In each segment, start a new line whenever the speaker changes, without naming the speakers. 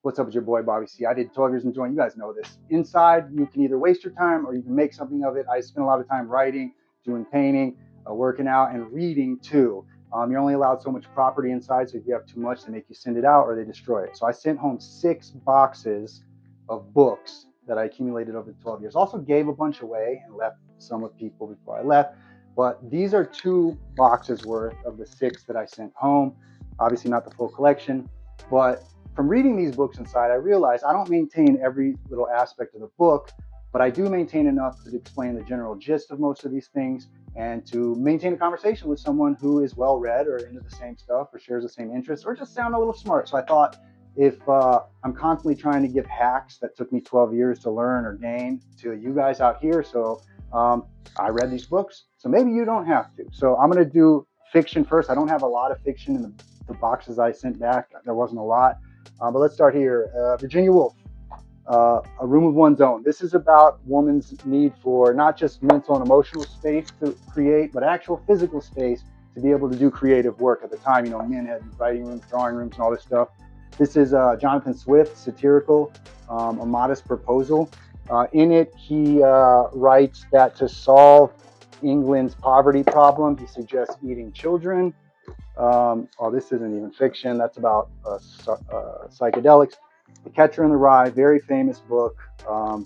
What's up with your boy Bobby C? I did 12 years in joint. You guys know this. Inside, you can either waste your time or you can make something of it. I spent a lot of time writing, doing painting, working out, and reading too. You're only allowed so much property inside, so if you have too much, they make you send it out or they destroy it. So I sent home 6 boxes of books that I accumulated over the 12 years. Also gave a bunch away and left some with people before I left. But these are 2 boxes worth of the 6 that I sent home. Obviously not the full collection, but from reading these books inside, I realized I don't maintain every little aspect of the book, but I do maintain enough to explain the general gist of most of these things and to maintain a conversation with someone who is well read or into the same stuff or shares the same interests or just sound a little smart. So I thought if I'm constantly trying to give hacks that took me 12 years to learn or gain to you guys out here, so I read these books, so maybe you don't have to. So I'm going to do fiction first. I don't have a lot of fiction in the boxes I sent back. There wasn't a lot. But let's start here. Virginia Woolf, A Room of One's Own. This is about woman's need for not just mental and emotional space to create, but actual physical space to be able to do creative work. At the time, men had writing rooms, drawing rooms, and all this stuff. This is Jonathan Swift, satirical, A Modest Proposal. In it, he writes that to solve England's poverty problem, he suggests eating children. This isn't even fiction. That's about psychedelics. The Catcher in the Rye, very famous book.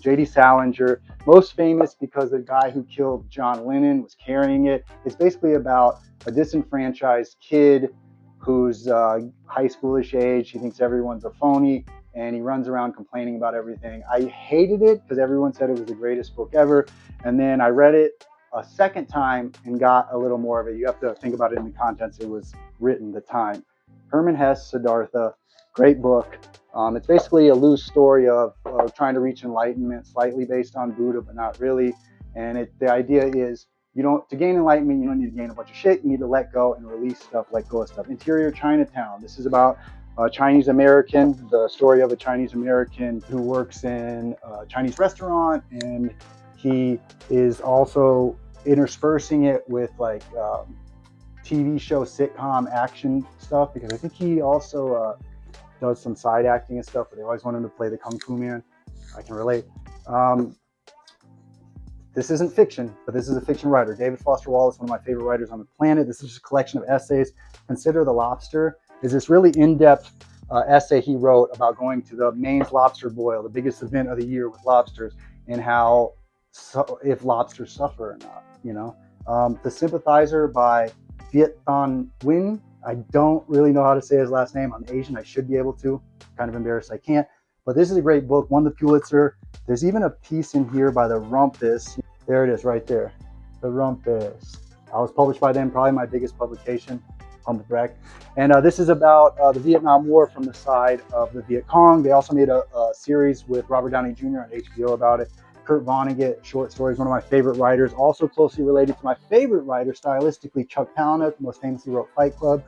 J.D. Salinger, most famous because the guy who killed John Lennon was carrying it. It's basically about a disenfranchised kid who's high schoolish age. He thinks everyone's a phony, and he runs around complaining about everything. I hated it because everyone said it was the greatest book ever, and then I read it a second time and got a little more of it. You have to think about it in the contents it was written, the time. Herman Hesse, Siddhartha, great book. It's basically a loose story of trying to reach enlightenment, slightly based on Buddha, but not really. And the idea is to gain enlightenment, you don't need to gain a bunch of shit. You need to let go and release stuff, let go of stuff. Interior Chinatown. This is about a Chinese American, the story of a Chinese American who works in a Chinese restaurant, and he is also interspersing it with like TV show, sitcom, action stuff, because I think he also does some side acting and stuff, but they always want him to play the Kung Fu Man. I can relate. This isn't fiction, but this is a fiction writer. David Foster Wallace, one of my favorite writers on the planet. This is just a collection of essays. Consider the Lobster is this really in-depth essay he wrote about going to the Maine's lobster boil, the biggest event of the year with lobsters, and how if lobsters suffer or not. The Sympathizer by pt.1. I don't really know how to say his last name. I'm Asian. I should be able to. Kind of embarrassed I can't. But this is a great book. Won the Pulitzer. There's even a piece in here by the Rumpus. There it is right there. The Rumpus. I was published by them, probably my biggest publication. Humble brag. And this is about the Vietnam War from the side of the Viet Cong. They also made a series with Robert Downey Jr. on HBO about it. Kurt Vonnegut, short stories, one of my favorite writers, also closely related to my favorite writer stylistically, Chuck Palahniuk, most famously wrote Fight Club.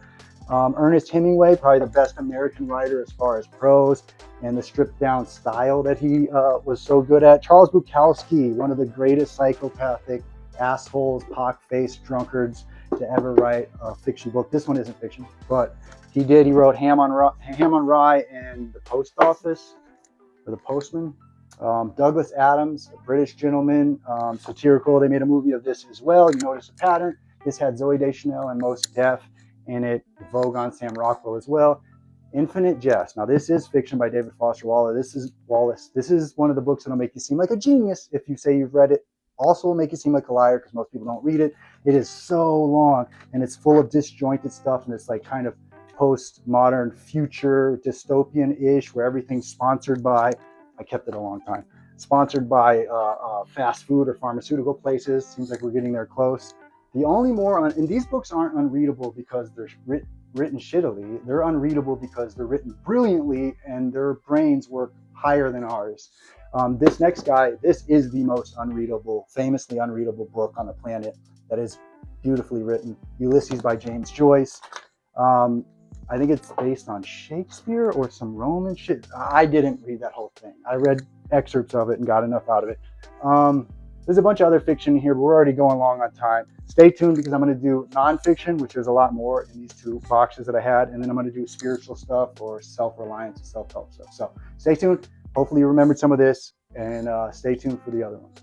Ernest Hemingway, probably the best American writer as far as prose and the stripped down style that he was so good at. Charles Bukowski, one of the greatest psychopathic assholes, pock-faced drunkards to ever write a fiction book. This one isn't fiction, but he did. He wrote Ham on Rye and The Post Office, or The Postman. Douglas Adams, a British gentleman, satirical. They made a movie of this as well. You notice a pattern. This had Zooey Deschanel and Mos Def in it, Vogue on Sam Rockwell as well. Infinite Jest. Now, this is fiction by David Foster Wallace. This is one of the books that'll make you seem like a genius if you say you've read it. Also will make you seem like a liar because most people don't read it. It is so long, and it's full of disjointed stuff, and it's like kind of postmodern future dystopian-ish where everything's sponsored by, I kept it a long time, sponsored by fast food or pharmaceutical places. Seems like we're getting there close. The only and these books aren't unreadable because they're written shittily. They're unreadable because they're written brilliantly and their brains work higher than ours. This next guy, this is the most famously unreadable book on the planet that is beautifully written. Ulysses by James Joyce. I think it's based on Shakespeare or some Roman shit. I didn't read that whole thing. I read excerpts of it and got enough out of it. There's a bunch of other fiction here, but we're already going long on time. Stay tuned because I'm going to do nonfiction, which is a lot more in these two boxes that I had, and then I'm going to do spiritual stuff or self-reliance, self-help stuff. So stay tuned. Hopefully you remembered some of this, and stay tuned for the other ones.